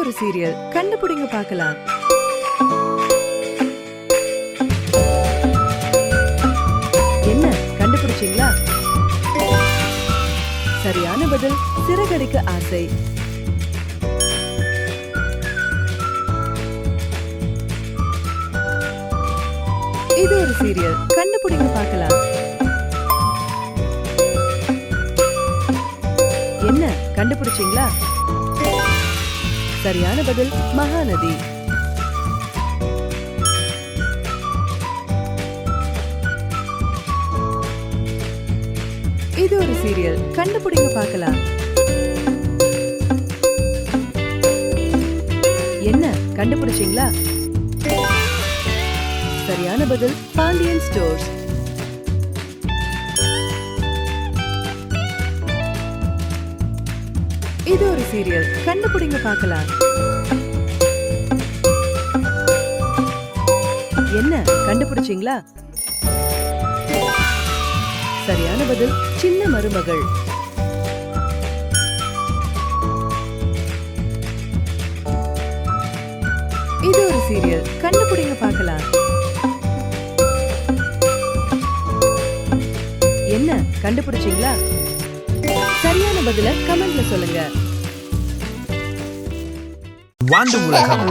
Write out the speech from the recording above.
ஒரு சீரியல், கண்டுபிடிங்க பார்க்கலாம். என்ன கண்டுபிடிச்சீங்களா? சரியான பதில் சிறகடிக்க ஆசை. இது ஒரு சீரியல், கண்டுபிடிங்க பார்க்கலாம். என்ன கண்டுபிடிச்சீங்களா? சரியான பதில் மகாநதி. இது ஒரு சீரியல், கண்டுபிடிங்க பார்க்கலாம். என்ன கண்டுபிடிச்சீங்களா? சரியான பதில் பாண்டியன் ஸ்டோர்ஸ். இது ஒரு சீரியல், கண்டுபிடிங்க பார்க்கலாம். என்ன கண்டுபிடிச்சீங்களா? சரியான பதில் சின்ன மருமகள். இது ஒரு சீரியல், கண்டுபிடிங்க பார்க்கலாம். என்ன கண்டுபிடிச்சீங்களா? சரியான பதில கமெண்ட்ல சொல்லுங்க. வாண்டு உலகம்